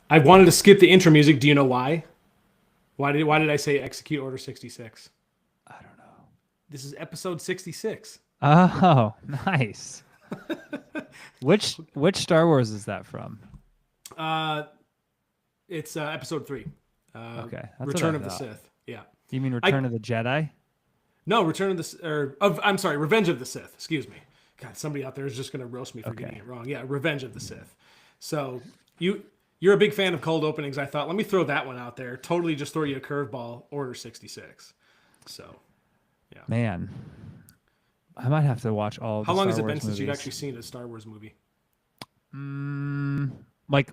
I wanted to skip the intro music. Do you know why? Why did I say execute Order 66? I don't know. This is episode 66. Oh, nice. Which Star Wars is that from? Uh, it's episode 3. Okay, that's what I Return of the thought. Sith. Yeah. You mean I Return of the Jedi? No, Return of the or of I'm sorry, Revenge of the Sith. Excuse me. God, somebody out there is just going to roast me for getting Okay. it wrong. Yeah, Revenge of the Sith. So you're a big fan of cold openings. I thought let me throw that one out there. Totally just throw you a curveball. Order 66. So yeah. Man, I might have to watch all of How the long has Star it been Wars since you've movies. actually seen a Star Wars movie? Like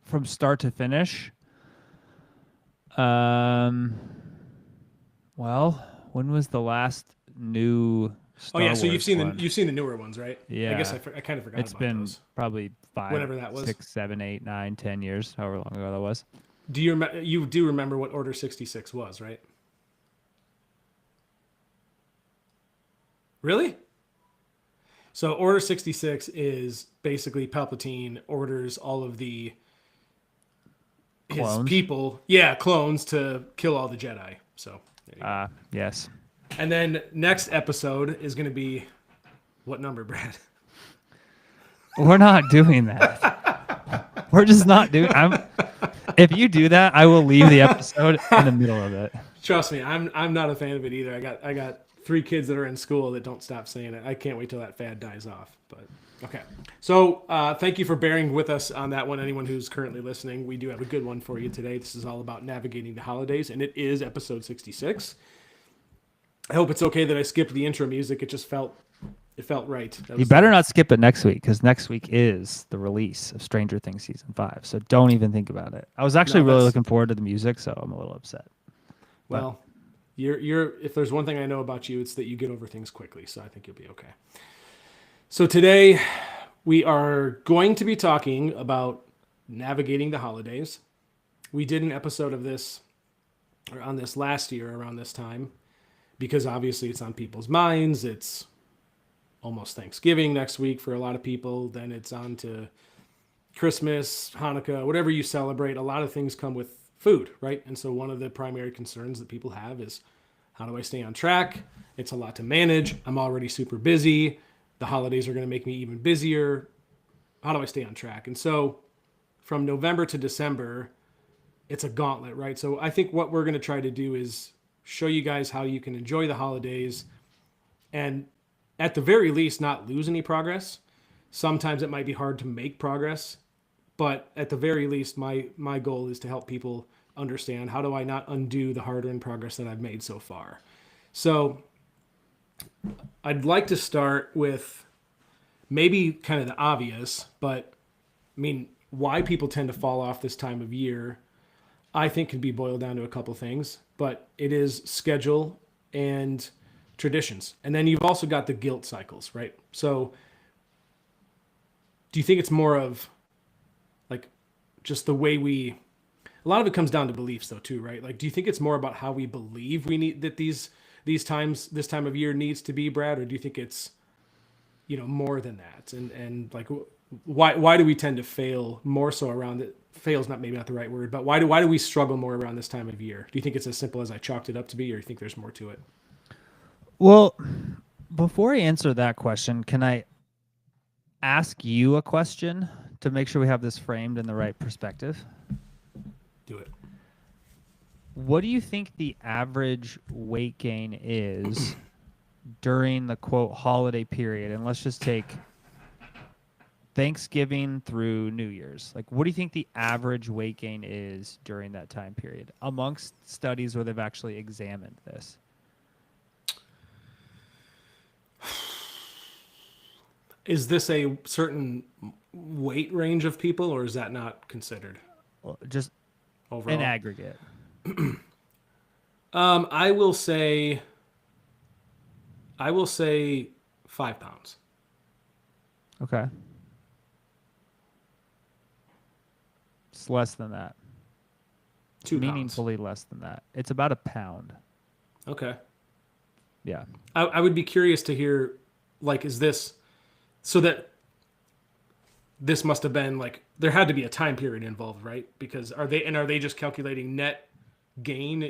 from start to finish. Um, well, when was the last new Oh yeah, Star so you've Wars seen the one? you've seen the newer ones, right? I guess Yeah, I kind of forgot it's about been those. probably five, Whenever that was. 6, 7, 8, 9, 10 years, however long ago that was. You do remember what Order 66 was, right? Really? So Order 66 is basically Palpatine orders all of the his Clones. people, yeah, clones to kill all the Jedi. So there you go. Yes. And then next episode is going to be what number, Brad? We're not doing that. We're just not doing. If you do that, I will leave the episode in the middle of it. Trust me, I'm not a fan of it either. I got 3 kids that are in school that don't stop saying it. I can't wait till that fad dies off. But okay, so thank you for bearing with us on that one. Anyone who's currently listening, we do have a good one for you today. This is all about navigating the holidays, and it is episode 66. I hope it's okay that I skipped the intro music. It felt right. You better not skip it next week because next week is the release of Stranger Things season 5. So don't even think about it. I was actually really looking forward to the music, so I'm a little upset. Well, you're if there's one thing I know about you, it's that you get over things quickly. So I think you'll be okay. So today we are going to be talking about navigating the holidays. We did an episode of this or on this last year around this time because obviously it's on people's minds. It's almost Thanksgiving next week for a lot of people. Then it's on to Christmas, Hanukkah, whatever you celebrate. A lot of things come with food, right? And so one of the primary concerns that people have is how do I stay on track? It's a lot to manage. I'm already super busy. The holidays are going to make me even busier. How do I stay on track? And so from November to December, it's a gauntlet, right? So I think what we're going to try to do is show you guys how you can enjoy the holidays and at the very least not lose any progress. Sometimes it might be hard to make progress, but at the very least my goal is to help people understand how do I not undo the hard-earned progress that I've made so far. So I'd like to start with maybe kind of the obvious, but I mean, why people tend to fall off this time of year, I think can be boiled down to a couple things, but it is schedule and traditions. And then you've also got the guilt cycles, right? So do you think it's more of like just the way a lot of it comes down to beliefs though too, right? Like do you think it's more about how we believe we need that this time of year needs to be, Brad, or do you think it's more than that? And like why do we tend to fail more so around it? Fail's not maybe not the right word, but why do we struggle more around this time of year? Do you think it's as simple as I chalked it up to be, or do you think there's more to it? Well, before I answer that question, can I ask you a question to make sure we have this framed in the right perspective? Do it. What do you think the average weight gain is during the quote holiday period? And let's just take Thanksgiving through New Year's. Like, what do you think the average weight gain is during that time period amongst studies where they've actually examined this? Is this a certain weight range of people, or is that not considered Well, just overall? in aggregate. I will say 5 pounds. Okay. It's less than that. 2 pounds. Meaningfully less than that. It's about a pound. Okay. Yeah. I would be curious to hear, like, is this so that this must have been like there had to be a time period involved, right? Because are they just calculating net gain,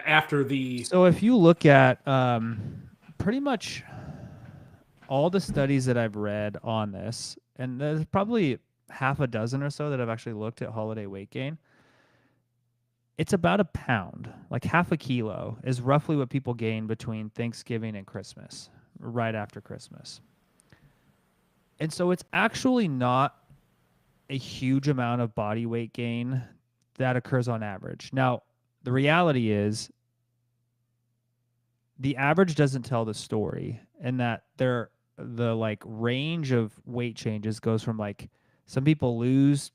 after the So if you look at pretty much all the studies that I've read on this, and there's probably half a dozen or so that I've actually looked at holiday weight gain, it's about a pound, like half a kilo is roughly what people gain between Thanksgiving and Christmas, right after Christmas. And so it's actually not a huge amount of body weight gain that occurs on average. Now, the reality is the average doesn't tell the story, and that the like range of weight changes goes from like some people lose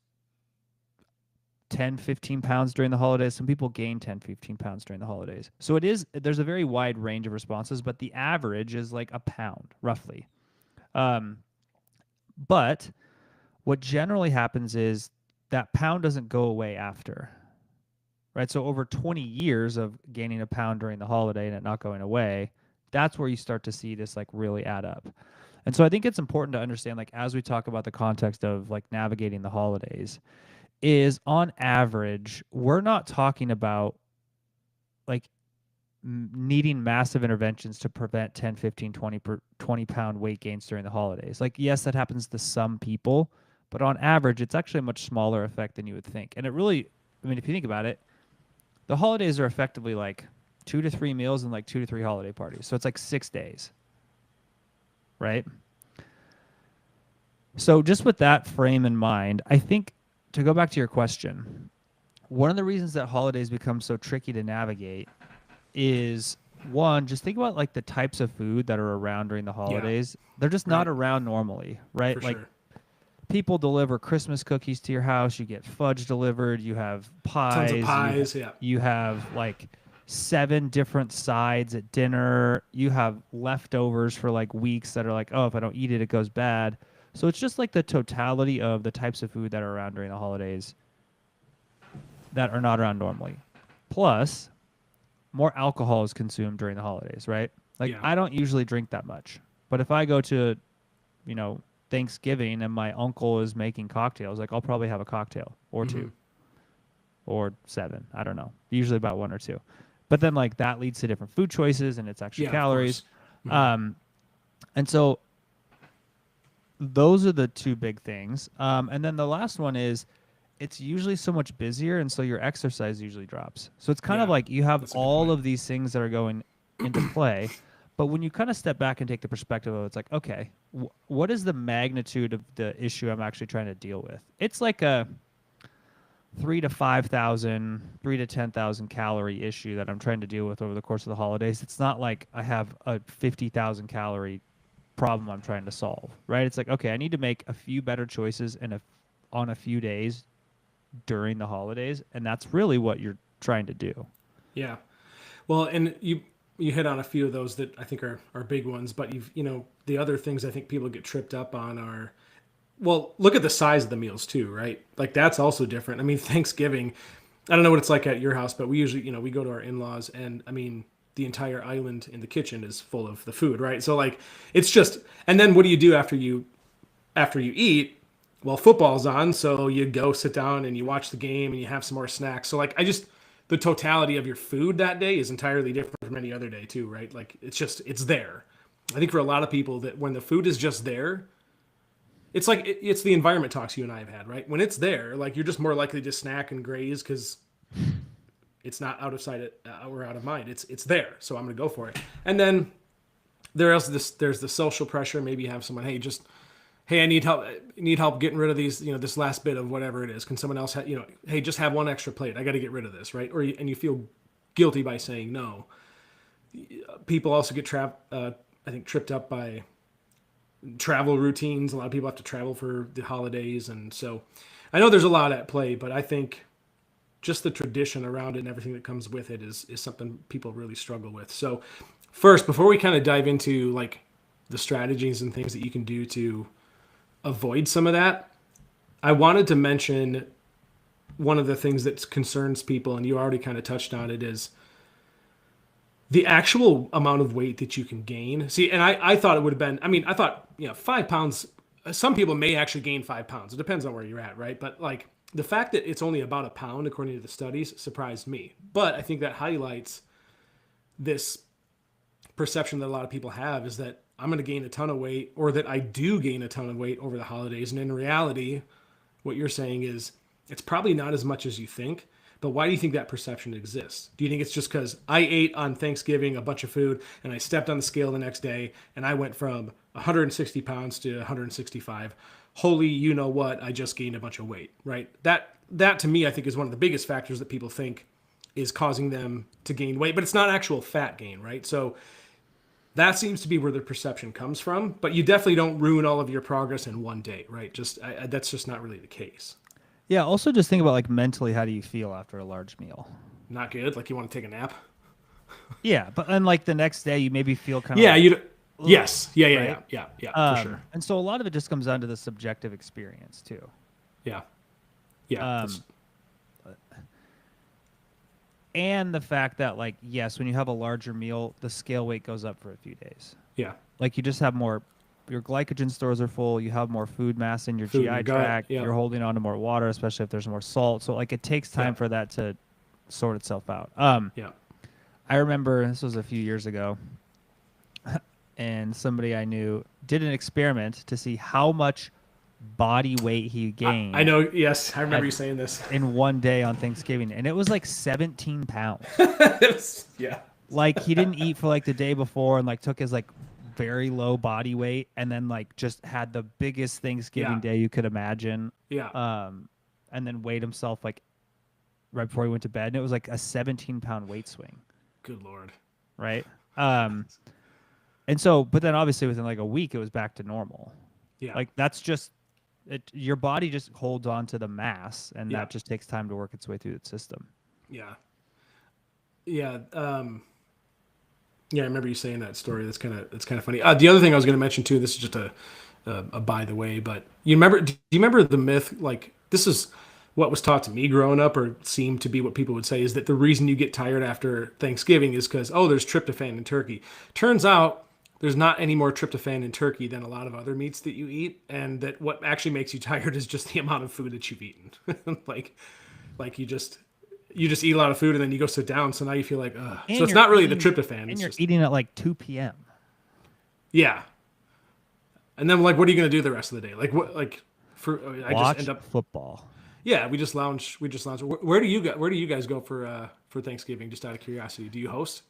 10, 15 pounds during the holidays. Some people gain 10, 15 pounds during the holidays. So there's a very wide range of responses, but the average is like a pound roughly. But what generally happens is that pound doesn't go away after, right? So over 20 years of gaining a pound during the holiday and it not going away, that's where you start to see this like really add up. And so I think it's important to understand, like, as we talk about the context of like navigating the holidays, is on average, we're not talking about like needing massive interventions to prevent 10, 15, 20 pound weight gains during the holidays. Like, yes, that happens to some people, but on average, it's actually a much smaller effect than you would think. And it really, I mean, if you think about it, the holidays are effectively like 2 to 3 meals and like 2 to 3 holiday parties. So it's like 6 days, right? So just with that frame in mind, I think, to go back to your question, one of the reasons that holidays become so tricky to navigate is, one, just think about like the types of food that are around during the holidays. They're just not around normally, right? For like sure. people deliver Christmas cookies to your house, you get fudge delivered, you have Tons of pies, pies, yeah. you have like 7 different sides at dinner, you have leftovers for like weeks that are like, oh, if I don't eat it, it goes bad. So it's just like the totality of the types of food that are around during the holidays that are not around normally. Plus, more alcohol is consumed during the holidays, right? Like, Yeah. I don't usually drink that much. But if I go to, Thanksgiving and my uncle is making cocktails, like, I'll probably have a cocktail or two or 7. I don't know. Usually about 1 or 2. But then, like, that leads to different food choices and it's extra Yeah, of calories. course. And so those are the 2 big things. And then the last one is, it's usually so much busier, and so your exercise usually drops. So it's kind of Yeah, like you have that's a good all point. of these things that are going into play. But when you kind of step back and take the perspective of, it's like, okay, what is the magnitude of the issue I'm actually trying to deal with? It's like a 3 to 5,000, 3 to 10,000 calorie issue that I'm trying to deal with over the course of the holidays. It's not like I have a 50,000 calorie problem I'm trying to solve, right? It's like, okay, I need to make a few better choices on a few days during the holidays, and that's really what you're trying to do. Yeah. Well, and you hit on a few of those that I think are big ones, but the other things I think people get tripped up on are, well, look at the size of the meals too, right? Like, that's also different. I mean, Thanksgiving, I don't know what it's like at your house, but we usually, we go to our in-laws, and I mean, the entire island in the kitchen is full of the food, right? So like, it's just, and then what do you do after you eat? Well, football's on, so you go sit down and you watch the game and you have some more snacks. So like, the totality of your food that day is entirely different from any other day too, right? Like, it's there. I think for a lot of people, that when the food is just there, it's like it's the environment talks you and I have had, right? When it's there, like, you're just more likely to snack and graze because it's not out of sight or out of mind. It's there, so I'm gonna go for it. And then there's the social pressure. Maybe you have someone, hey, I need help. Getting rid of these. This last bit of whatever it is. Can someone else? Hey, just have one extra plate. I got to get rid of this, right? And you feel guilty by saying no. People also get I think tripped up by travel routines. A lot of people have to travel for the holidays, and so I know there's a lot at play. But I think just the tradition around it and everything that comes with it is something people really struggle with. So first, before we kind of dive into like the strategies and things that you can do to avoid some of that, I wanted to mention one of the things that concerns people, and you already kind of touched on it, is the actual amount of weight that you can gain. See, and I thought it would have been, I thought, 5 pounds some people may actually gain 5 pounds. It depends on where you're at, right? But like the fact that it's only about a pound, according to the studies, surprised me. But I think that highlights this perception that a lot of people have is that I'm going to gain a ton of weight, or that I do gain a ton of weight over the holidays. And in reality, what you're saying is it's probably not as much as you think. But why do you think that perception exists? Do you think it's just because I ate on Thanksgiving a bunch of food and I stepped on the scale the next day and I went from 160 pounds to 165? Holy, you know what? I just gained a bunch of weight, right? That to me, I think is one of the biggest factors that people think is causing them to gain weight, but it's not actual fat gain, right? So that seems to be where the perception comes from. But you definitely don't ruin all of your progress in one day, right? That's just not really the case. Yeah. Also, just think about like mentally, how do you feel after a large meal? Not good. Like you want to take a nap. Yeah, but then like the next day, you maybe feel kind of Yeah, like, you. Yes. Yeah. right? For sure. And so a lot of it just comes down to the subjective experience too. Yeah. Yeah. And the fact that like, yes, when you have a larger meal, the scale weight goes up for a few days. Yeah. Like you just have more, your glycogen stores are full, you have more food mass in your Food in GI your gut, tract, yeah. you're holding on to more water, especially if there's more salt. So like it takes time for that to sort itself out. Yeah. I remember this was a few years ago, and somebody I knew did an experiment to see how much body weight he gained. I know. Yes, I remember you saying this. In one day on Thanksgiving, and it was like 17 pounds. Yeah. Like he didn't eat for like the day before, and like took his like very low body weight, and then like just had the biggest Thanksgiving day you could imagine. Yeah. And then weighed himself like right before he went to bed, and it was like a 17-pound weight swing. Good Lord. Right. And so, but then obviously within like a week, it was back to normal. Yeah. Like that's just it. Your body just holds on to the mass, and that just takes time to work its way through the system. Yeah. Yeah. Yeah. I remember you saying that story. That's kind of funny. The other thing I was going to mention too. This is just a by the way, but do you remember the myth? Like this is what was taught to me growing up, or seemed to be what people would say, is that the reason you get tired after Thanksgiving is because, oh, there's tryptophan in turkey. Turns out there's not any more tryptophan in turkey than a lot of other meats that you eat, and that what actually makes you tired is just the amount of food that you've eaten. like you just eat a lot of food and then you go sit down, so now you feel like, ugh. So it's not really the tryptophan. And you're eating at like 2 p.m. Yeah. And then like, what are you going to do the rest of the day? Like what? Like I Watch just end up football. Yeah, we just lounge. Where do you guys go for Thanksgiving? Just out of curiosity, do you host?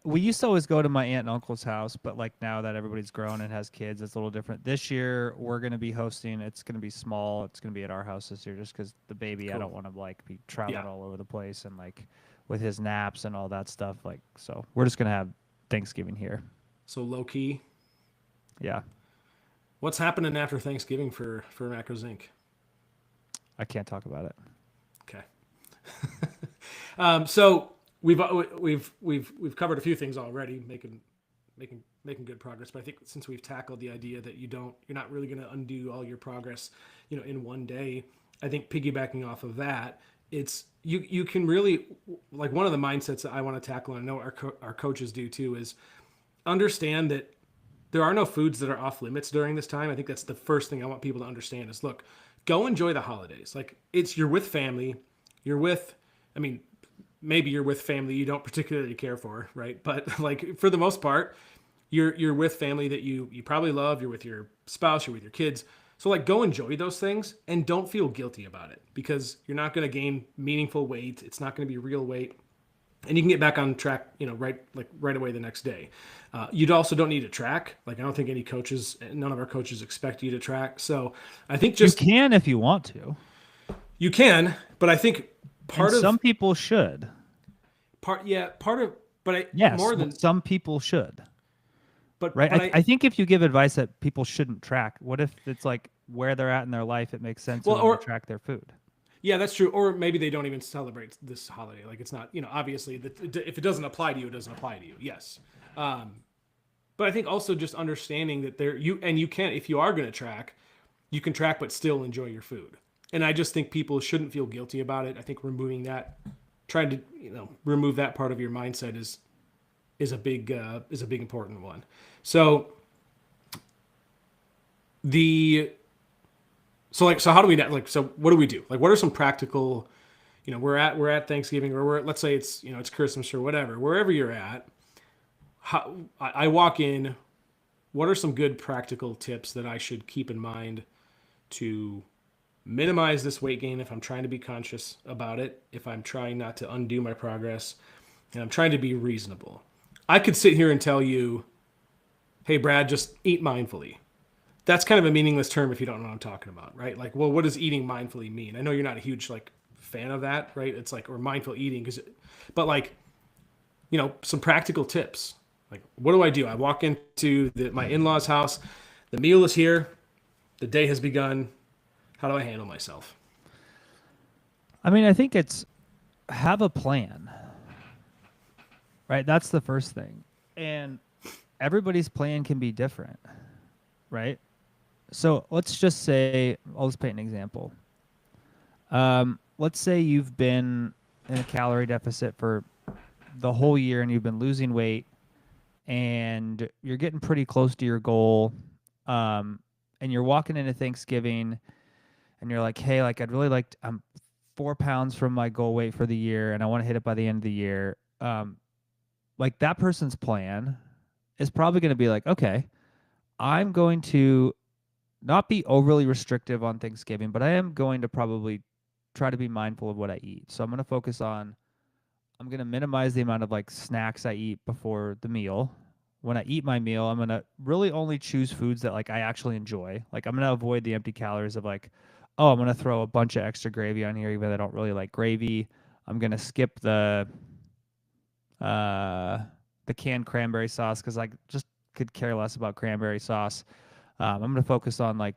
We used to always go to my aunt and uncle's house, but like now that everybody's grown and has kids, it's a little different. This year we're going to be hosting. It's going to be small. It's going to be at our house this year, just because the baby, cool. I don't want to like be traveling all over the place and like with his naps and all that stuff. Like, so we're just going to have Thanksgiving here. So low key. Yeah. What's happening after Thanksgiving for Macros Inc.? I can't talk about it. Okay. So we've covered a few things already, making good progress. But I think since we've tackled the idea that you're not really going to undo all your progress, in one day, I think piggybacking off of that, it's you can really, like, one of the mindsets that I want to tackle, and I know our coaches do too, is understand that there are no foods that are off limits during this time. I think that's the first thing I want people to understand is, look, go enjoy the holidays. Like, you're with family, maybe you're with family you don't particularly care for, right? But like, for the most part, you're with family that you probably love. You're with your spouse, you're with your kids. So like, go enjoy those things and don't feel guilty about it, because you're not going to gain meaningful weight. It's not going to be real weight. And you can get back on track, right away the next day. You also don't need to track. Like, I don't think none of our coaches expect you to track. So I think you can if you want to. You can, but I think some people should. Some people should. But right, I think if you give advice that people shouldn't track, what if it's like where they're at in their life, it makes sense to track their food? Yeah, that's true. Or maybe they don't even celebrate this holiday. Like, it's not, obviously, if it doesn't apply to you, it doesn't apply to you. Yes. But I think also just understanding that you can, if you are going to track, you can track, but still enjoy your food. And I just think people shouldn't feel guilty about it. I think trying to remove that part of your mindset is a big important one. So the so how do we like so what do we do? Like what are some practical, we're at Thanksgiving, or let's say it's Christmas or whatever, wherever you're at. How I walk in, what are some good practical tips that I should keep in mind to minimize this weight gain if I'm trying to be conscious about it, if I'm trying not to undo my progress, and I'm trying to be reasonable? I could sit here and tell you, hey, Brad, just eat mindfully. That's kind of a meaningless term if you don't know what I'm talking about, right? Like, well, what does eating mindfully mean? I know you're not a huge like fan of that, right? It's like, or mindful eating, but like, some practical tips. Like, what do? I walk into my in-laws' house. The meal is here. The day has begun. How do I handle myself? I mean, I think it's have a plan, right? That's the first thing. And everybody's plan can be different, right? So let's just say, I'll just paint an example. Let's say you've been in a calorie deficit for the whole year and you've been losing weight and you're getting pretty close to your goal. And you're walking into Thanksgiving and you're like, hey, like I'm 4 pounds from my goal weight for the year and I want to hit it by the end of the year. Like that person's plan is probably going to be like, okay, I'm going to not be overly restrictive on Thanksgiving, but I am going to probably try to be mindful of what I eat. So I'm going to minimize the amount of like snacks I eat before the meal. When I eat my meal, I'm going to really only choose foods that like I actually enjoy. Like I'm going to avoid the empty calories of like, oh, I'm going to throw a bunch of extra gravy on here even though I don't really like gravy. I'm going to skip the canned cranberry sauce cuz I just could care less about cranberry sauce. I'm going to focus on like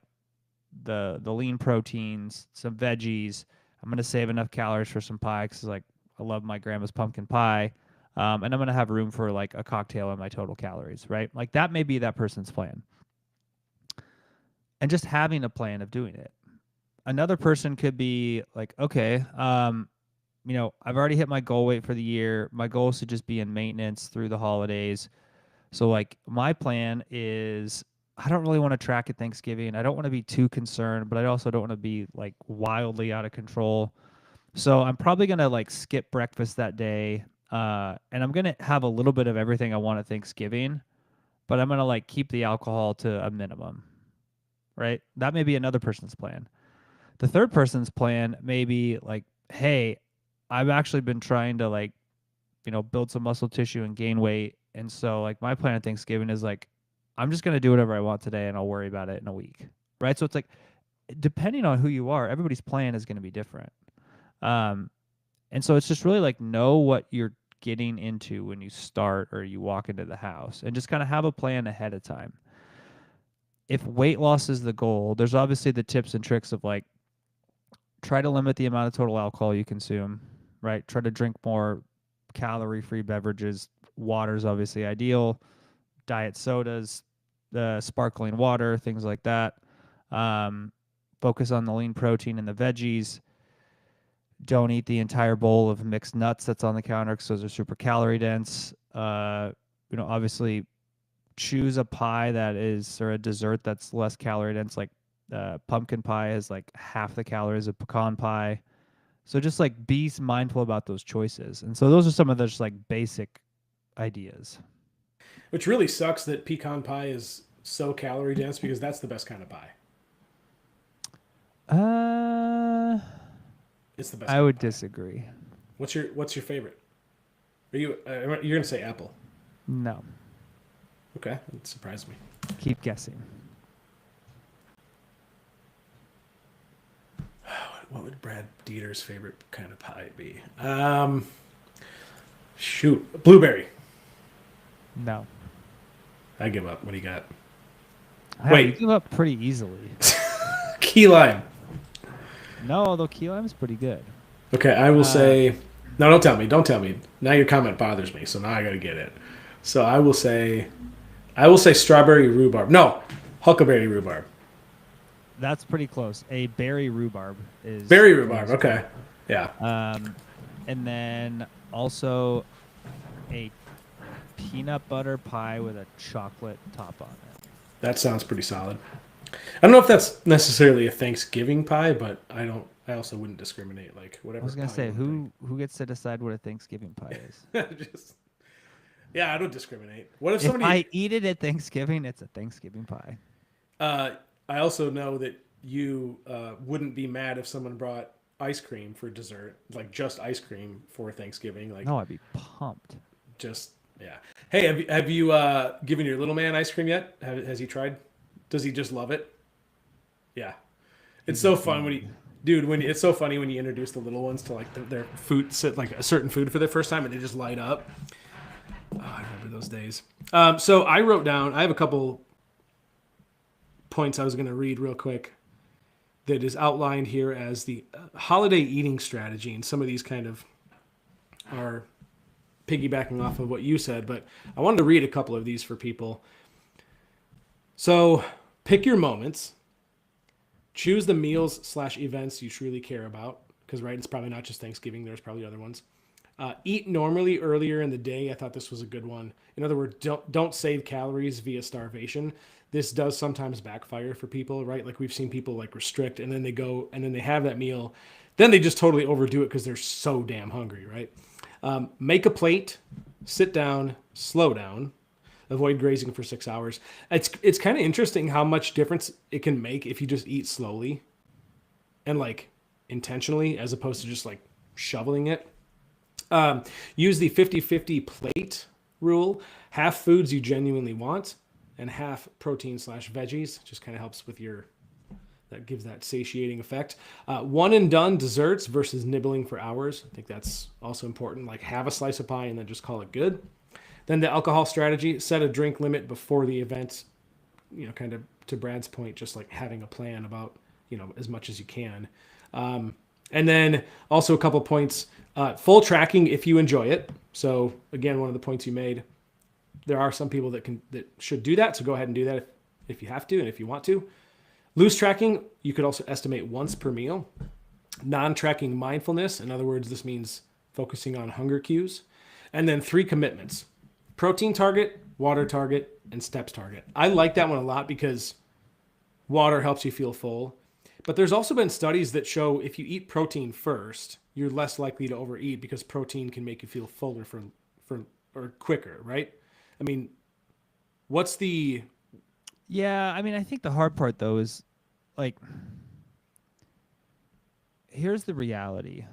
the lean proteins, some veggies. I'm going to save enough calories for some pie because like I love my grandma's pumpkin pie. And I'm going to have room for like a cocktail in my total calories, right? Like that may be that person's plan. And just having a plan of doing it. Another person could be like, okay, I've already hit my goal weight for the year. My goal is to just be in maintenance through the holidays. So like my plan is I don't really want to track at Thanksgiving. I don't want to be too concerned, but I also don't want to be like wildly out of control. So I'm probably going to like skip breakfast that day. And I'm going to have a little bit of everything I want at Thanksgiving, but I'm going to like keep the alcohol to a minimum, right? That may be another person's plan. The third person's plan may be like, hey, I've actually been trying to like, build some muscle tissue and gain weight. And so like my plan at Thanksgiving is like, I'm just going to do whatever I want today and I'll worry about it in a week. Right. So it's like, depending on who you are, everybody's plan is going to be different. And so it's just really like know what you're getting into when you start or you walk into the house and just kind of have a plan ahead of time. If weight loss is the goal, there's obviously the tips and tricks of like, try to limit the amount of total alcohol you consume, right? Try to drink more calorie-free beverages. Water is obviously ideal. Diet sodas, the sparkling water, things like that. Focus on the lean protein and the veggies. Don't eat the entire bowl of mixed nuts that's on the counter because those are super calorie dense. Obviously choose a pie or a dessert that's less calorie dense, like pumpkin pie has like half the calories of pecan pie. So just like be mindful about those choices. And so those are some of the just like basic ideas. Which really sucks that pecan pie is so calorie dense because that's the best kind of pie. Uh, It's the best I kind would of pie. disagree. What's your favorite? You're gonna say apple? No, Okay, that surprised me. keep guessing. What would Brad Dieter's favorite kind of pie be? Shoot, blueberry. No. I give up. What do you got? You Wait. give up pretty easily. Key lime. No, although key lime is pretty good. Okay, I will say. No, don't tell me. Don't tell me. Now your comment bothers me, so now I gotta get it. So I will say. Strawberry rhubarb. No, huckleberry rhubarb. That's pretty close. A berry rhubarb is Berry rhubarb. Okay. Yeah. And then also a peanut butter pie with a chocolate top on it. That sounds pretty solid. I don't know if that's necessarily a Thanksgiving pie, but I also wouldn't discriminate. Like I whatever was gonna pie you say, want to who gets to decide what a Thanksgiving pie is? bring. Just yeah, I don't discriminate. What if If somebody? I eat it at Thanksgiving, it's a Thanksgiving pie. Uh, I also know that you wouldn't be mad if someone brought ice cream for dessert, like just ice cream for Thanksgiving. Like No, I'd be pumped. just yeah. Hey, have you given your little man ice cream yet? Has he tried? Does he just love it? Yeah. It's He's a so fun when fiend. dude, when it's so funny when you introduce the little ones to like their food, like a certain food for the first time, and they just light up. Oh, I remember those days. So I wrote down. I have a couple points I was going to read real quick that is outlined here as the holiday eating strategy, and some of these kind of are piggybacking off of what you said, but I wanted to read a couple of these for people. So pick your moments. Choose the meals slash events you truly care about, because right, it's probably not just Thanksgiving. There's probably other ones. Eat normally earlier in the day. I thought this was a good one. In other words, don't save calories via starvation. This does sometimes backfire for people, right? Like we've seen people like restrict, and then they go and then they have that meal, then they just totally overdo it because they're so damn hungry, right? Make a plate, sit down, slow down, avoid grazing for 6 hours. It's kind of interesting how much difference it can make if you just eat slowly and like intentionally as opposed to just like shoveling it. Use the 50-50 plate rule. Half foods you genuinely want and half protein slash veggies. Just kind of helps with your, that gives that satiating effect. One and done desserts versus nibbling for hours. I think that's also important. Like have a slice of pie and then just call it good. Then the alcohol strategy, set a drink limit before the event, kind of to Brad's point, just like having a plan about, as much as you can. And then also a couple points, full tracking if you enjoy it. So again, one of the points you made, there are some people that should do that. So go ahead and do that if you have to and if you want to. Loose tracking, you could also estimate once per meal. Non-tracking mindfulness, in other words, this means focusing on hunger cues. And then 3 commitments: protein target, water target, and steps target. I like that one a lot because water helps you feel full. But there's also been studies that show if you eat protein first, you're less likely to overeat because protein can make you feel fuller for or quicker, right? I mean, what's the Yeah, I mean, I think the hard part though is like, here's the reality.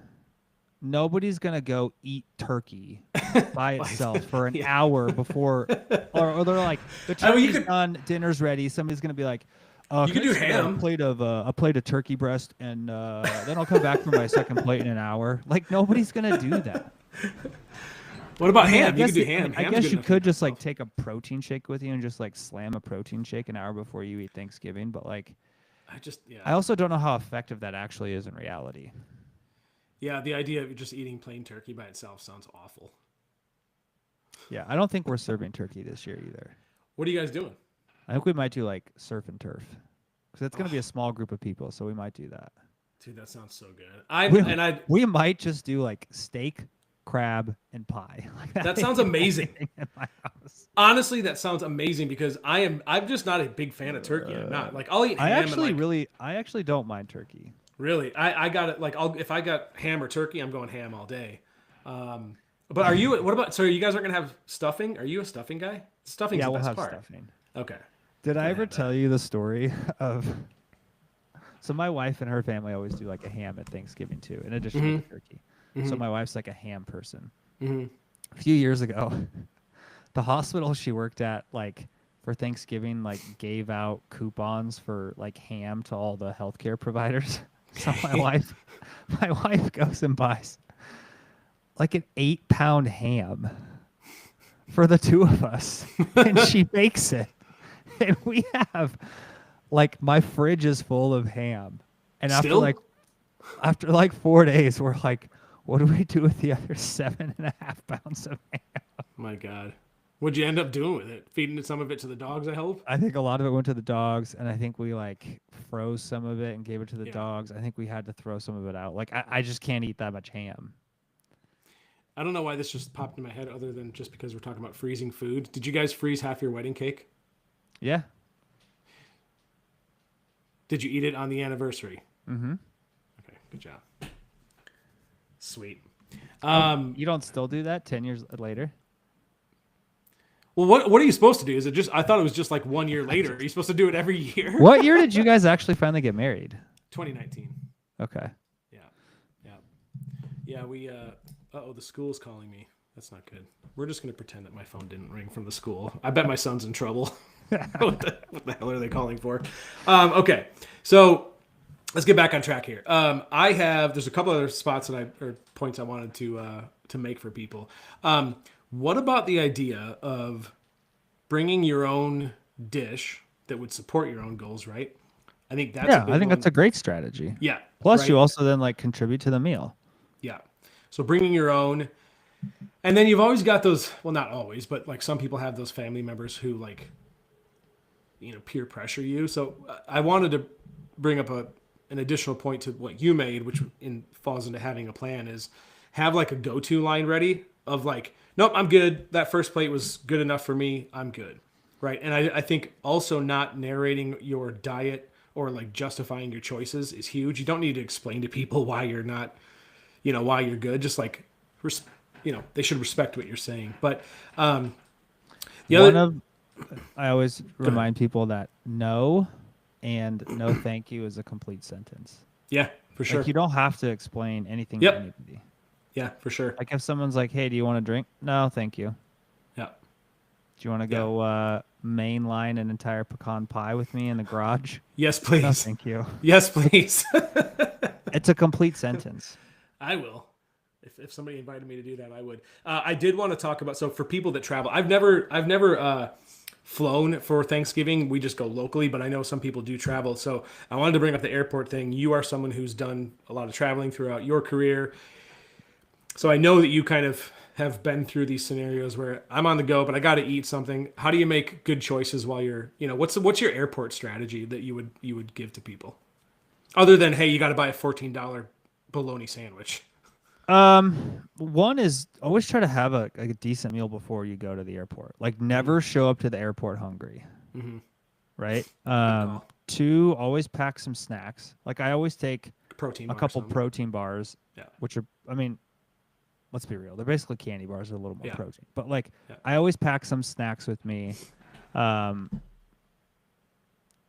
Nobody's gonna go eat turkey by itself for an yeah. hour before, or they're like, the I mean, you turkey's could done, dinner's ready. Somebody's gonna be like, you can could I do just get ham. a plate of turkey breast, and then I'll come back for my second plate in an hour. Like nobody's gonna do that. What about I mean, ham? You could do ham. I Ham's guess good you enough in could just like itself. take a protein shake with you and just like slam a protein shake an hour before you eat Thanksgiving. But like, Yeah. I also don't know how effective that actually is in reality. Yeah, the idea of just eating plain turkey by itself sounds awful. Yeah, I don't think we're serving turkey this year either. What are you guys doing? I think we might do like surf and turf because it's going to be a Oh, small group of people, so we might do that. dude, that sounds so good. We I we might just do like steak, crab, and pie. Like that that may sounds be the only amazing. thing in my house. Honestly, that sounds amazing because I'm just not a big fan of turkey. I'm not. Like I'll eat ham and like I actually don't mind turkey. really. I got it like if I got ham or turkey, I'm going ham all day. But are you what about so you guys aren't gonna have stuffing? Are you a stuffing guy? Stuffing's Yeah, the we'll best have part. stuffing. Okay. Did I Gotta ever have that. tell you the story of? So my wife and her family always do like a ham at Thanksgiving too, in addition to the turkey. So my wife's like a ham person. A few years ago, the hospital she worked at, like for Thanksgiving, like gave out coupons for like ham to all the healthcare providers. So my wife goes and buys like an 8-pound ham for the two of us, and she makes it, and we have like my fridge is full of ham, and Still? after like 4 days, we're like, what do we do with the other 7.5 pounds of ham? My God. What'd you end up doing with it? Feeding some of it to the dogs, I hope? I think a lot of it went to the dogs, and I think we like froze some of it and gave it to the Yeah. dogs. I think we had to throw some of it out. Like I just can't eat that much ham. I don't know why this just popped in my head other than just because we're talking about freezing food. Did you guys freeze half your wedding cake? Yeah. Did you eat it on the anniversary? Mm-hmm. Okay, good job. Sweet. You don't still do that 10 years later? Well, what are you supposed to do? Is it just? I thought it was just like 1 year later. Are you supposed to do it every year? What year did you guys actually finally get married? 2019. Okay. Yeah, yeah, yeah. We. Oh, the school's calling me. That's not good. We're just gonna pretend that my phone didn't ring from the school. I bet my son's in trouble. what the hell are they calling for? Okay, so let's get back on track here. There's a couple other spots or points I wanted to make for people. What about the idea of bringing your own dish that would support your own goals? Right. I think that's a big I think one. that's a great strategy. Yeah. Plus, right? you also then like contribute to the meal. Yeah. So bringing your own, and then you've always got those. Well, not always, but like some people have those family members who like, peer pressure you. So I wanted to bring up an additional point to what you made, which falls into having a plan, is have like a go-to line ready of like, nope, I'm good. That first plate was good enough for me. I'm good. Right. And I think also not narrating your diet or like justifying your choices is huge. You don't need to explain to people why you're not, why you're good. Just like, they should respect what you're saying. But I always remind people that no and no thank you is a complete sentence. Yeah, for sure. Like you don't have to explain anything Yep. to anybody. Yeah, for sure. Like if someone's like, hey, do you want a drink? No, thank you. Yeah. Do you want to go mainline an entire pecan pie with me in the garage? Yes, please. No, thank you. Yes, please. It's a complete sentence. I will. If somebody invited me to do that, I would. I did want to talk about, so for people that travel, I've never flown for Thanksgiving. We just go locally, but I know some people do travel. So I wanted to bring up the airport thing. You are someone who's done a lot of traveling throughout your career. So I know that you kind of have been through these scenarios where I'm on the go, but I got to eat something. How do you make good choices while you're, what's your airport strategy that you would give to people? Other than, hey, you got to buy a $14 bologna sandwich. One is always try to have a decent meal before you go to the airport. Like never show up to the airport hungry. Mm-hmm. Right? Two, always pack some snacks. Like I always take a couple protein bars, which are, let's be real. They're basically candy bars with a little more protein. But like I always pack some snacks with me. And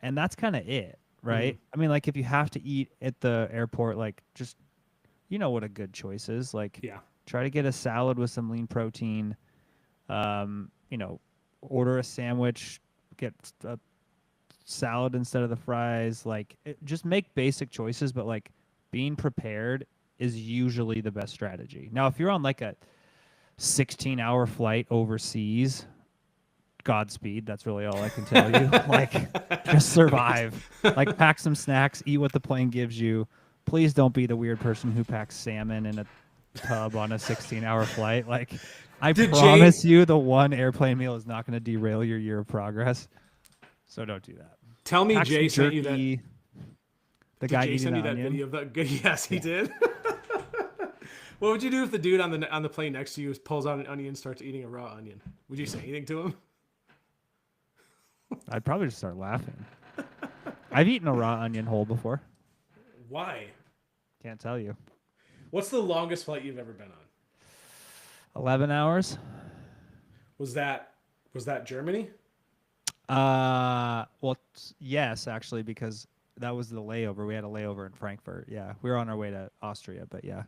that's kind of it, right? Mm-hmm. Like if you have to eat at the airport, like just what a good choice is. Like try to get a salad with some lean protein. Order a sandwich, get a salad instead of the fries. Like just make basic choices, but like being prepared is usually the best strategy. Now, if you're on like a 16-hour flight overseas, Godspeed. That's really all I can tell you. Like just survive. Like pack some snacks, eat what the plane gives you. Please don't be the weird person who packs salmon in a tub on a 16-hour flight. Like, I promise you the one airplane meal is not going to derail your year of progress. So don't do that. Tell me Jay sent you that. The guy eating the that onion? video of that? Yes, he did. What would you do if the dude on the plane next to you pulls out an onion and starts eating a raw onion? Would you say anything to him? I'd probably just start laughing. I've eaten a raw onion whole before. Why? Can't tell you. What's the longest flight you've ever been on? 11 hours. Was that Germany? Well, yes, actually, because that was the layover. We had a layover in Frankfurt. Yeah, we were on our way to Austria, but yeah.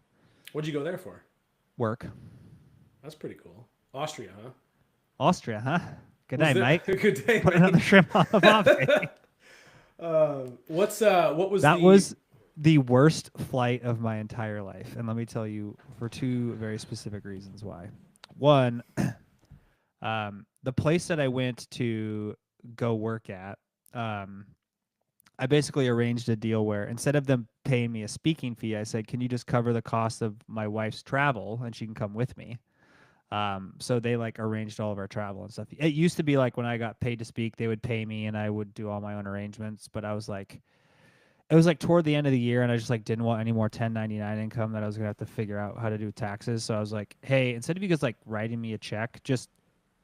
What'd you go there for? Work. That's pretty cool. Austria, huh? Austria, huh? Good day, mate. Good day. Put another shrimp on the barbie. That was the worst flight of my entire life, and let me tell you for two very specific reasons why. One, the place that I went to go work at, I basically arranged a deal where instead of them paying me a speaking fee, I said, "Can you just cover the cost of my wife's travel and she can come with me?" So they like arranged all of our travel and stuff. It used to be like when I got paid to speak, they would pay me and I would do all my own arrangements. But it was like toward the end of the year and I just like didn't want any more 1099 income that I was going to have to figure out how to do taxes. So I was like, hey, instead of you guys like writing me a check, just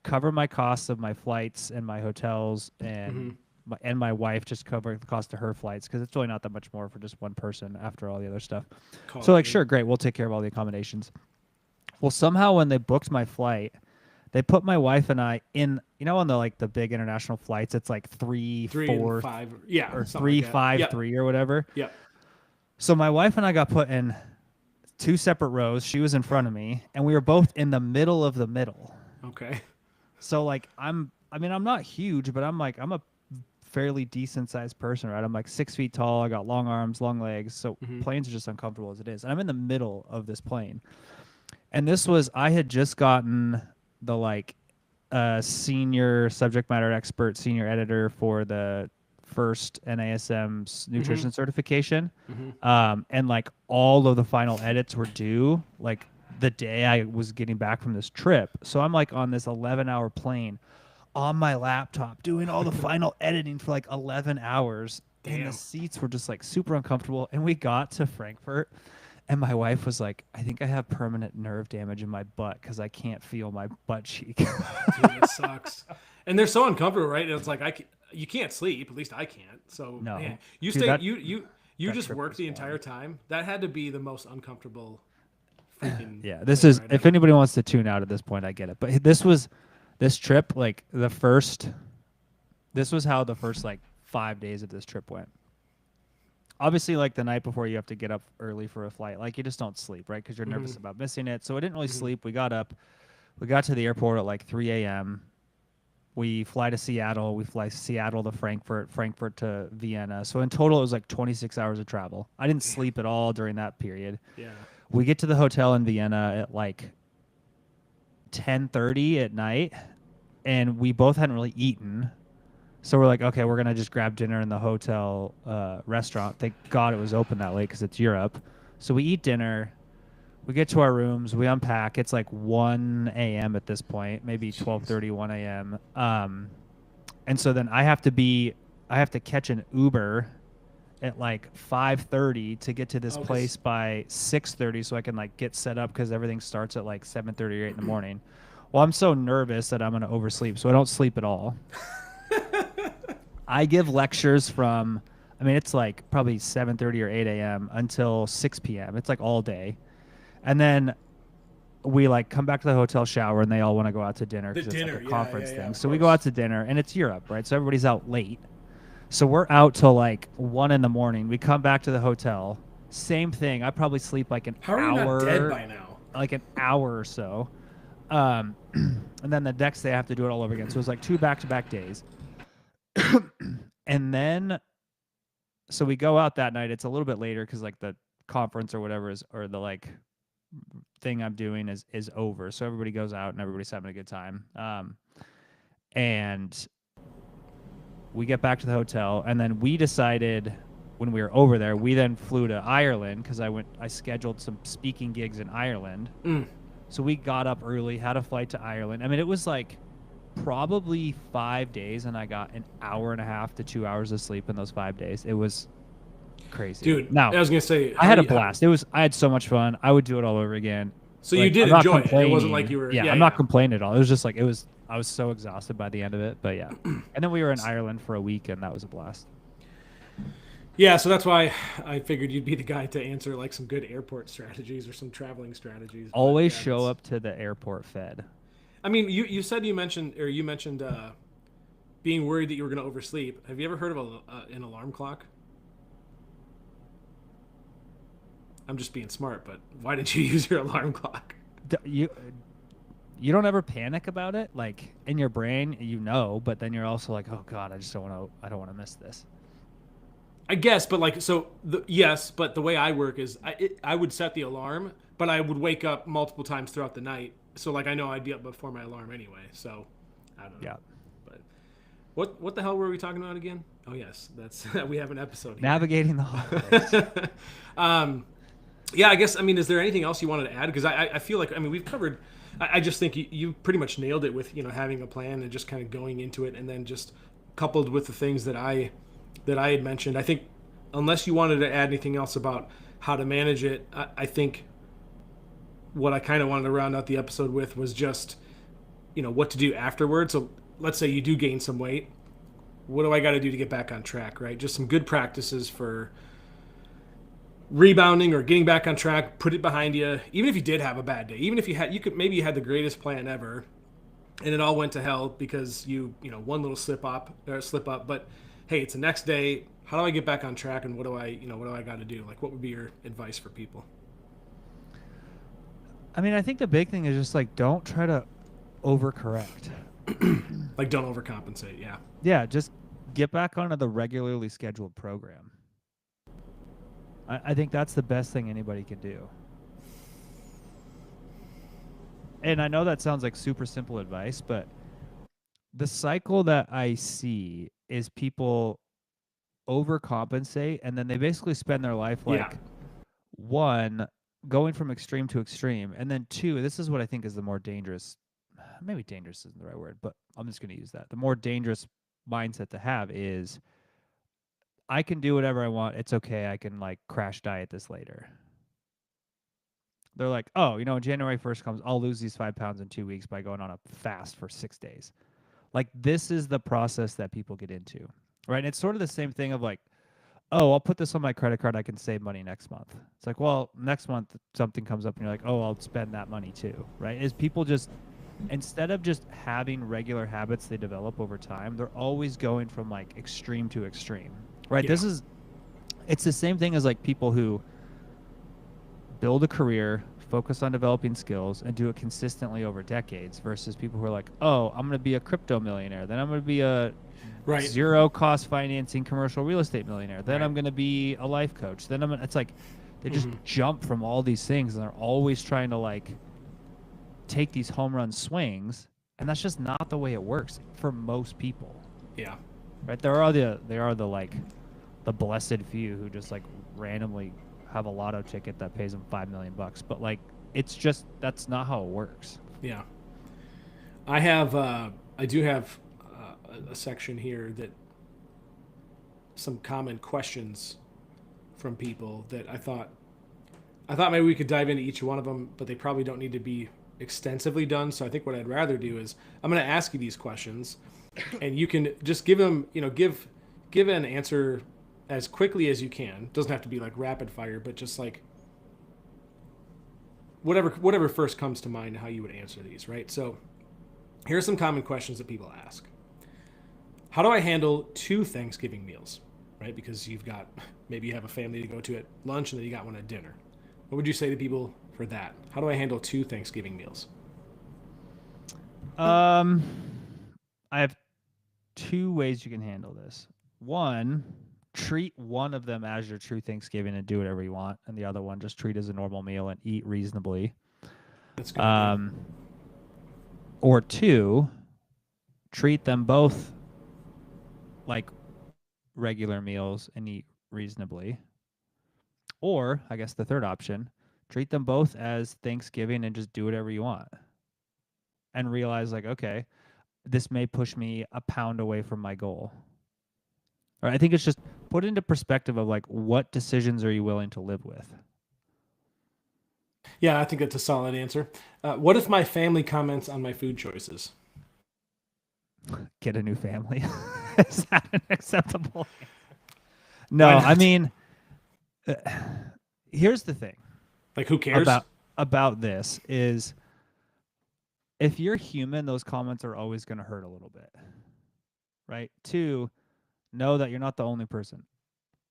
cover my costs of my flights and my hotels and and my wife just covering the cost of her flights because it's really not that much more for just one person after all the other stuff. So like, sure, great, we'll take care of all the accommodations. Well, somehow when they booked my flight, they put my wife and I in, on the big international flights, it's like 3, 4, 5, or 3, like 5, yep. 3 or whatever. Yep. So my wife and I got put in 2 separate rows. She was in front of me, and we were both in the middle of the middle. Okay. So like I'm not huge, but I'm a fairly decent sized person, right? I'm like 6 feet tall. I got long arms, long legs. So planes are just uncomfortable as it is. And I'm in the middle of this plane. And I had just gotten the senior subject matter expert, senior editor for the first NASM nutrition certification. And like all of the final edits were due like the day I was getting back from this trip. So I'm like on this 11-hour plane on my laptop doing all the final editing for like 11 hours. Damn. And the seats were just like super uncomfortable. And we got to Frankfurt, and my wife was like, I think I have permanent nerve damage in my butt because I can't feel my butt cheek. Dude, it sucks. And they're so uncomfortable, right? It's like you can't sleep. At least I can't. So no. Man, you just worked the entire time. That had to be the most uncomfortable freaking. Yeah, if anybody wants to tune out at this point, I get it. But this trip, like this was how the first like 5 days of this trip went. Obviously, like the night before, you have to get up early for a flight. Like you just don't sleep, right? Because you're nervous about missing it. So I didn't really sleep. We got up. We got to the airport at like 3 a.m. We fly to Seattle. We fly Seattle to Frankfurt, Frankfurt to Vienna. So in total, it was like 26 hours of travel. I didn't sleep at all during that period. Yeah. We get to the hotel in Vienna at like 10:30 at night, and we both hadn't really eaten. So we're like, okay, we're going to just grab dinner in the hotel restaurant. Thank God it was open that late because it's Europe. So we eat dinner. We get to our rooms. We unpack. It's like 1 a.m. at this point, maybe 12:30, 1 a.m. And so then I have to catch an Uber at like 5:30 to get to this place by 6:30 so I can like get set up because everything starts at like 7:30 or 8 in the morning. Well, I'm so nervous that I'm going to oversleep, so I don't sleep at all. I give lectures from, it's like probably 7:30 or 8 a.m. until 6 p.m. It's like all day. And then we like come back to the hotel, shower, and they all want to go out to dinner because it's like a conference thing. So we go out to dinner, and it's Europe, right? So everybody's out late. So we're out till like 1 in the morning. We come back to the hotel. Same thing. I probably sleep like an hour. How are you not dead by now? Like an hour or so. And then the next day I have to do it all over again. So it was like 2 back-to-back days. And then, so we go out that night. It's a little bit later because like the conference or whatever or the like thing I'm doing is over. So everybody goes out and everybody's having a good time. And we get back to the hotel, and then we decided when we were over there, we then flew to Ireland because I scheduled some speaking gigs in Ireland. So we got up early, had a flight to Ireland. It was like probably 5 days, and I got an hour and a half to 2 hours of sleep in those 5 days. It was crazy. Dude, now, I was going to say, I had a blast. I had so much fun. I would do it all over again. So like, you did enjoy it. It wasn't like you were... Yeah, I'm not complaining at all. It was just like, I was so exhausted by the end of it, but yeah. And then we were in Ireland for a week, and that was a blast. Yeah, so that's why I figured you'd be the guy to answer like some good airport strategies or some traveling strategies. Always show up to the airport fed. You mentioned being worried that you were going to oversleep. Have you ever heard of an alarm clock? I'm just being smart, but why didn't you use your alarm clock? You don't ever panic about it, like in your brain, but then you're also like, oh God, I don't want to miss this. I guess, but like, yes, but the way I work is I would set the alarm, but I would wake up multiple times throughout the night. So like, I know I'd be up before my alarm anyway. So I don't know. Yeah. But what the hell were we talking about again? Oh yes, that's we have an episode here. Navigating the holidays. Yeah, I guess, is there anything else you wanted to add? Because I feel like, we've covered, I just think you pretty much nailed it with, having a plan and just kind of going into it, and then just coupled with the things that I had mentioned. I think unless you wanted to add anything else about how to manage it, I think what I kind of wanted to round out the episode with was just, what to do afterwards. So let's say you do gain some weight. what do I got to do to get back on track, right? Just some good practices for rebounding or getting back on track. Put it behind you. Even if you did have a bad day, even if you had the greatest plan ever, and it all went to hell because one little slip up, but hey, it's the next day. How do I get back on track, and what do I got to do? Like, what would be your advice for people? I mean, I think the big thing is just like don't try to overcorrect. Like, don't overcompensate. Yeah. Yeah, just get back onto the regularly scheduled program. I think that's the best thing anybody can do. And I know that sounds like super simple advice, but the cycle that I see is people overcompensate and then they basically spend their life like Yeah. one going from extreme to extreme, and then two, this is what I think is the more dangerous, maybe dangerous isn't the right word, but I'm just going to use that. The more dangerous mindset to have is I can do whatever I want. It's okay. I can like crash diet this later. They're like, oh, when January 1st comes, I'll lose these 5 pounds in 2 weeks by going on a fast for 6 days. Like, this is the process that people get into, right? And it's sort of the same thing of like, oh, I'll put this on my credit card. I can save money next month. It's like, well, next month something comes up and you're like, oh, I'll spend that money too, right? Is people just, instead of just having regular habits they develop over time, they're always going from like extreme to extreme, right? Yeah. It's the same thing as like people who build a career, focus on developing skills, and do it consistently over decades versus people who are like, oh, I'm going to be a crypto millionaire. Then I'm going to be a zero cost financing commercial real estate millionaire. Then I'm going to be a life coach. Then it's like they just jump from all these things and they're always trying to like take these home run swings. And that's just not the way it works for most people. Yeah. Right. There are the like the blessed few who just like randomly have a lotto ticket that pays them $5 million, but like it's just that's not how it works. Yeah. I do have a section here that some common questions from people that I thought maybe we could dive into each one of them, but they probably don't need to be extensively done. So I think what I'd rather do is I'm going to ask you these questions, and you can just give them, give an answer as quickly as you can. Doesn't have to be like rapid fire, but just like whatever first comes to mind, how you would answer these, right? So here are some common questions that people ask. How do I handle 2 Thanksgiving meals, right? Because maybe you have a family to go to at lunch and then you got one at dinner. What would you say to people for that? How do I handle 2 Thanksgiving meals? I have 2 ways you can handle this. One, treat one of them as your true Thanksgiving and do whatever you want, and the other one just treat as a normal meal and eat reasonably. That's good. Or 2, treat them both like regular meals and eat reasonably. Or, I guess the third option, treat them both as Thanksgiving and just do whatever you want. And realize like, okay, this may push me a pound away from my goal. Or I think it's just put into perspective of like, what decisions are you willing to live with? Yeah, I think that's a solid answer. What if my family comments on my food choices? Get a new family. Is that an acceptable answer? No, I mean, here's the thing. Like, who cares? About this is if you're human, those comments are always going to hurt a little bit, right? 2, know that you're not the only person.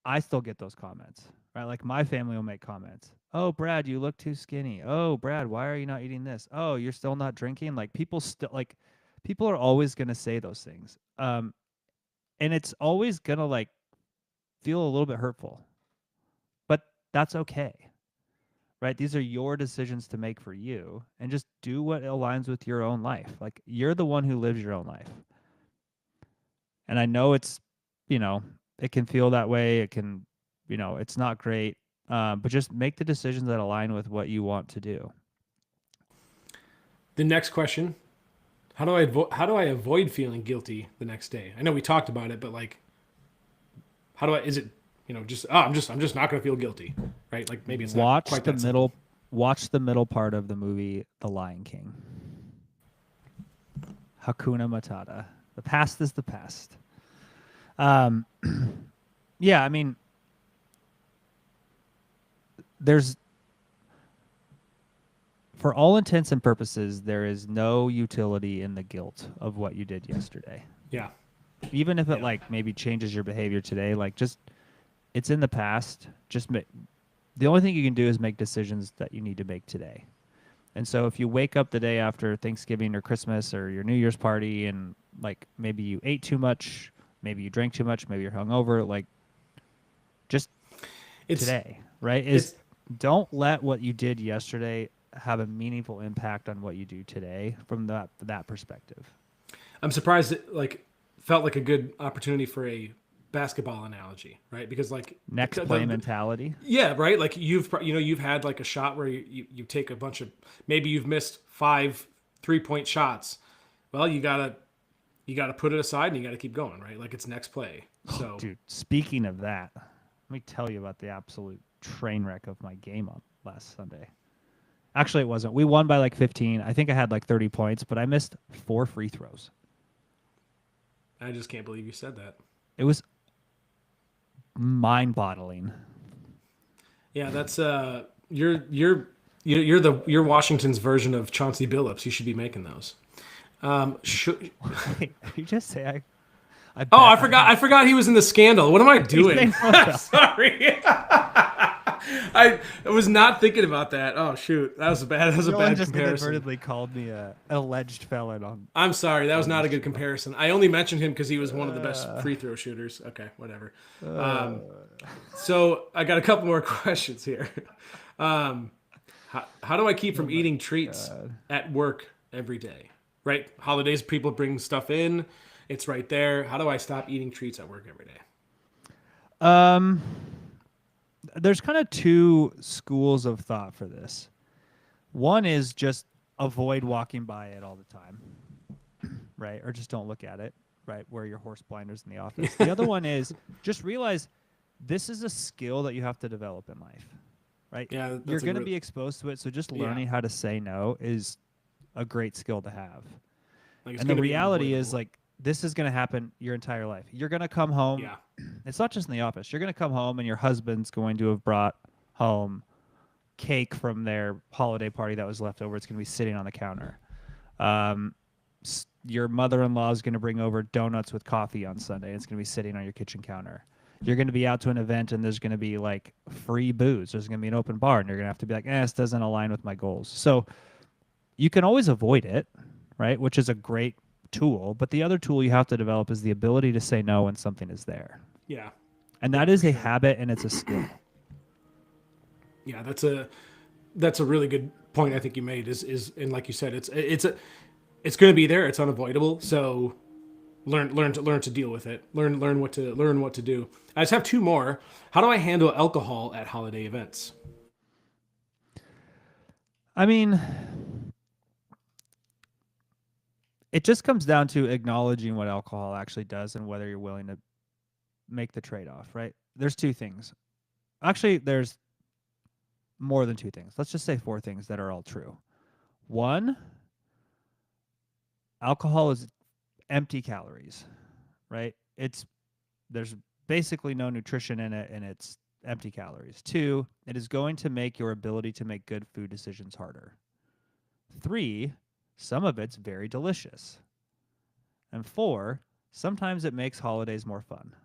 I still get those comments, right? Like my family will make comments. Oh, Brad, you look too skinny. Oh, Brad, why are you not eating this? Oh, you're still not drinking. Like people are always going to say those things. And it's always going to like feel a little bit hurtful, but that's okay. Right? These are your decisions to make for you, and just do what aligns with your own life. Like you're the one who lives your own life. And I know it's, it can feel that way. It can, it's not great. But just make the decisions that align with what you want to do. The next question: how do I avoid feeling guilty the next day? I know we talked about it, but like, how do I? Is it just I'm just not going to feel guilty, right? Like maybe it's not quite that simple. Watch the middle part of the movie The Lion King. Hakuna Matata. The past is the past. Um, yeah, I mean, there's for all intents and purposes, there is no utility in the guilt of what you did yesterday. Yeah. Even if it Yeah. like maybe changes your behavior today, like just it's in the past. The only thing you can do is make decisions that you need to make today. And so if you wake up the day after Thanksgiving or Christmas or your New Year's party and like maybe you ate too much, maybe you drank too much, maybe you're hungover, like just It's today, right? Is it's don't let what you did yesterday have a meaningful impact on what you do today from that perspective. I'm surprised it like felt like a good opportunity for a basketball analogy, right? Because like Next play mentality. yeah, right. Like you've had like a shot where you take a bunch of maybe you've missed 5 3-point shots. Well, you gotta put it aside and you gotta keep going, right? Like it's next play. Oh, So dude, speaking of that, let me tell you about the absolute train wreck of my game on last Sunday. Actually, it wasn't. We won by like 15. I think I had like 30 points, but I missed 4 free throws. I just can't believe you said that. It was mind-boggling. Yeah, that's you're Washington's version of Chauncey Billups. You should be making those. Wait, did you just say I Oh, I bet forgot. I forgot he was in the scandal. What am I doing? Scandal. Sorry. I was not thinking about that. Oh shoot, that was a bad. That was a Dylan bad just comparison. inadvertently called me a alleged felon on. I'm sorry. That was not a good comparison. I only mentioned him because he was one of the best free throw shooters. Okay, whatever. So I got a couple more questions here. How do I keep from eating treats at work every day? Right, holidays, people bring stuff in. It's right there. How do I stop eating treats at work every day? Um, there's kind of two schools of thought for this. One is just avoid walking by it all the time, right? Or just don't look at it, right? Wear your horse blinders in the office. The other one is just realize this is a skill that you have to develop in life, right? Yeah, You're going to be exposed to it, so just learning how to say no is a great skill to have. Like, And the reality is like this is going to happen your entire life. You're going to come home. Yeah. It's not just in the office. You're going to come home and your husband's going to have brought home cake from their holiday party that was left over. It's going to be sitting on the counter. Your mother-in-law is going to bring over donuts with coffee on Sunday. It's going to be sitting on your kitchen counter. You're going to be out to an event and there's going to be like free booze. There's going to be an open bar and you're going to have to be like, this doesn't align with my goals. So you can always avoid it, right? Which is a great tool. But the other tool you have to develop is the ability to say no when something is there. Yeah. And that is a habit and it's a skill. Yeah, that's a really good point I think you made is and like you said, it's going to be there. It's unavoidable. So learn to deal with it. Learn what to do. I just have two more. How do I handle alcohol at holiday events? I mean, it just comes down to acknowledging what alcohol actually does and whether you're willing to make the trade-off, right? There's two things. Actually, there's more than two things. Let's just say four things that are all true. One, alcohol is empty calories, right? There's basically no nutrition in it and it's empty calories. Two, it is going to make your ability to make good food decisions harder. Three, some of it's very delicious. And four, sometimes it makes holidays more fun.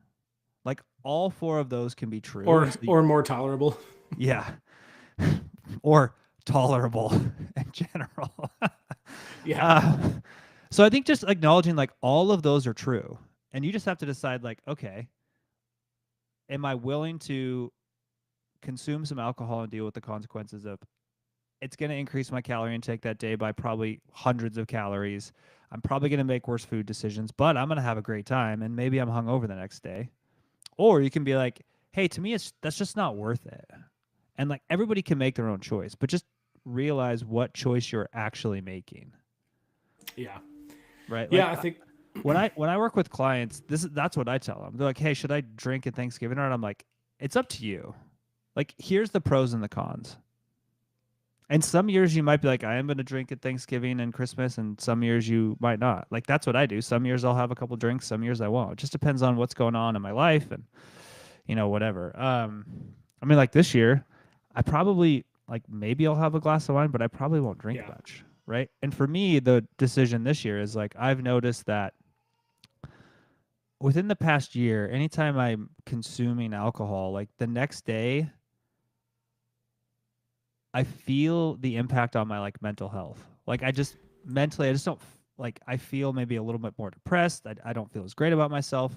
Like all four of those can be true. Or more tolerable. Yeah. Or tolerable in general. Yeah. So I think just acknowledging like all of those are true. And you just have to decide like, okay, am I willing to consume some alcohol and deal with the consequences of it's going to increase my calorie intake that day by probably hundreds of calories. I'm probably going to make worse food decisions, but I'm going to have a great time and maybe I'm hungover the next day. Or you can be like, hey, to me, that's just not worth it. And like everybody can make their own choice, but just realize what choice you're actually making. Yeah. Right. Yeah, like, I think when I work with clients, that's what I tell them. They're like, hey, should I drink at Thanksgiving? And I'm like, it's up to you. Like, here's the pros and the cons. And some years you might be like, I am going to drink at Thanksgiving and Christmas, and some years you might not. Like that's what I do. Some years I'll have a couple drinks, some years I won't. It just depends on what's going on in my life and whatever. I mean, like this year, I probably like maybe I'll have a glass of wine, but I probably won't drink Yeah. much, right? And for me, the decision this year is like I've noticed that within the past year, anytime I'm consuming alcohol, like the next day, I feel the impact on my like mental health. Like I just mentally, I just don't like. I feel maybe a little bit more depressed. I don't feel as great about myself,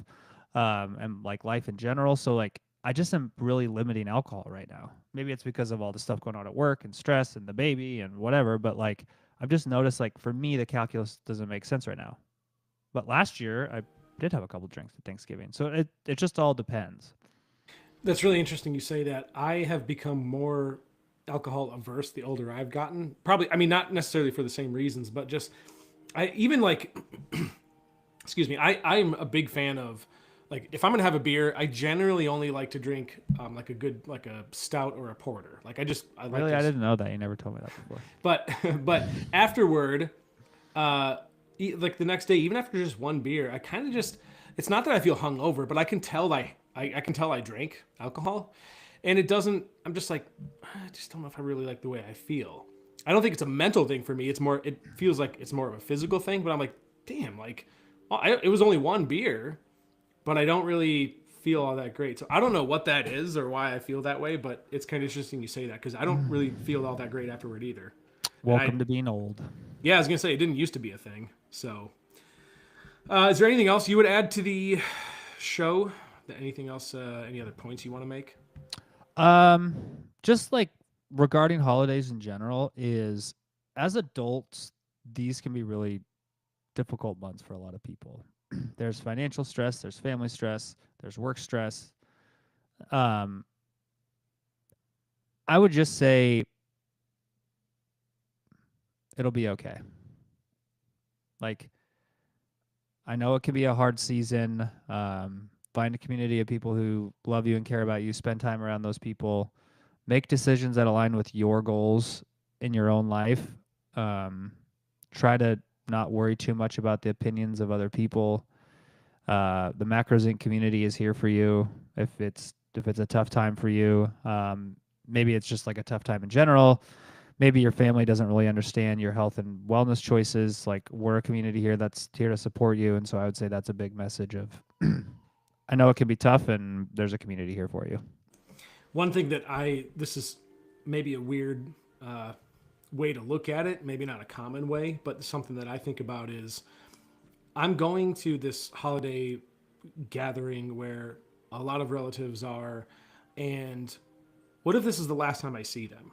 and like life in general. So like I just am really limiting alcohol right now. Maybe it's because of all the stuff going on at work and stress and the baby and whatever. But like I've just noticed like for me the calculus doesn't make sense right now. But last year I did have a couple drinks at Thanksgiving. So it just all depends. That's really interesting you say that. I have become more alcohol averse the older I've gotten. Probably, I mean, not necessarily for the same reasons, but just I even like, excuse me, I'm a big fan of like if I'm gonna have a beer, I generally only like to drink like a good like a stout or a porter. Like I like Really, I those, didn't know that. You never told me that before. but but afterward, uh, like the next day, even after just one beer, I kind of just it's not that I feel hungover, but I can tell I can tell I drank alcohol, and it doesn't. I'm just like I just don't know if I really like the way I feel. I don't think it's a mental thing for me. It's more. It feels like it's more of a physical thing. But I'm like, damn, like well, it was only one beer, but I don't really feel all that great. So I don't know what that is or why I feel that way. But it's kind of interesting you say that because I don't really feel all that great afterward either. And I Welcome to being old. yeah, I was gonna say it didn't used to be a thing. So, is there anything else you would add to the show? Anything else? Any other points you want to make? Um, just like regarding holidays in general, is as adults, these can be really difficult months for a lot of people. There's financial stress, there's family stress, there's work stress. Um, I would just say it'll be okay. Like, I know it can be a hard season. Find a community of people who love you and care about you. Spend time around those people. Make decisions that align with your goals in your own life. Um, Try to not worry too much about the opinions of other people. The Macros Inc. community is here for you if it's a tough time for you. Maybe it's just like a tough time in general. Maybe your family doesn't really understand your health and wellness choices. Like we're a community here that's here to support you, and so I would say that's a big message of. I know it can be tough, and there's a community here for you. One thing that this is maybe a weird uh, way to look at it, maybe not a common way, but something that I think about is I'm going to this holiday gathering where a lot of relatives are, and what if this is the last time I see them?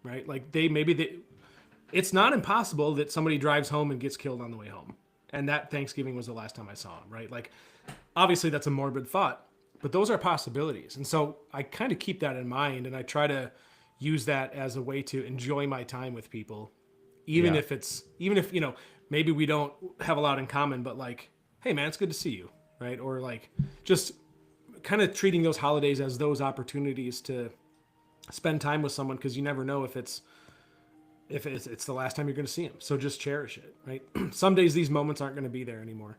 Right? Like it's not impossible that somebody drives home and gets killed on the way home. And that Thanksgiving was the last time I saw him, right? Like obviously that's a morbid thought, but those are possibilities. And so I kind of keep that in mind and I try to use that as a way to enjoy my time with people, Yeah. even if, maybe we don't have a lot in common, but like, hey man, it's good to see you, right? Or like just kind of treating those holidays as those opportunities to spend time with someone because you never know if it's the last time you're going to see them. So just cherish it, right? Some days these moments aren't going to be there anymore,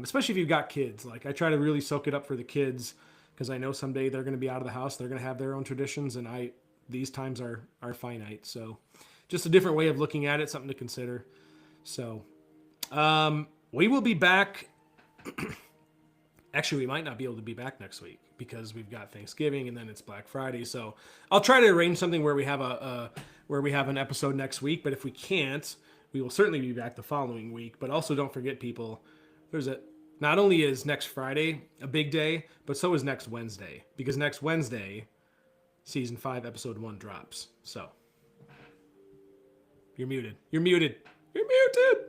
especially if you've got kids. Like I try to really soak it up for the kids because I know someday they're going to be out of the house. They're going to have their own traditions, and these times are finite. So just a different way of looking at it, something to consider. So we will be back. Actually, we might not be able to be back next week because we've got Thanksgiving and then it's Black Friday. So I'll try to arrange something where we have where we have an episode next week. But if we can't, we will certainly be back the following week. But also don't forget, people, not only is next Friday a big day, but so is next Wednesday because next Wednesday, season 5, episode 1 drops. So you're muted. You're muted. You're muted.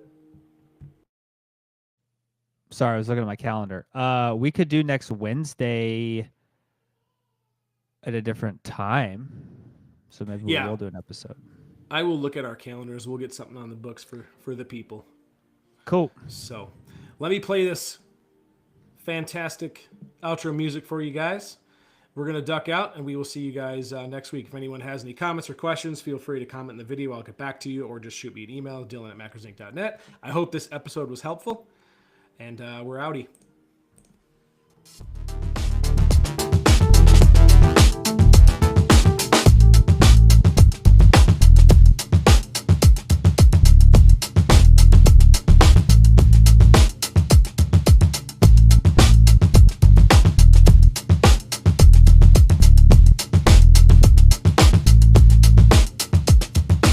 Sorry, I was looking at my calendar. We could do next Wednesday at a different time. So maybe we Yeah, will do an episode. I will look at our calendars. We'll get something on the books for the people. Cool. So let me play this fantastic outro music for you guys. we're going to duck out, and we will see you guys next week. If anyone has any comments or questions, feel free to comment in the video. I'll get back to you, or just shoot me an email, dylan@macrozinc.net. I hope this episode was helpful, and we're outie.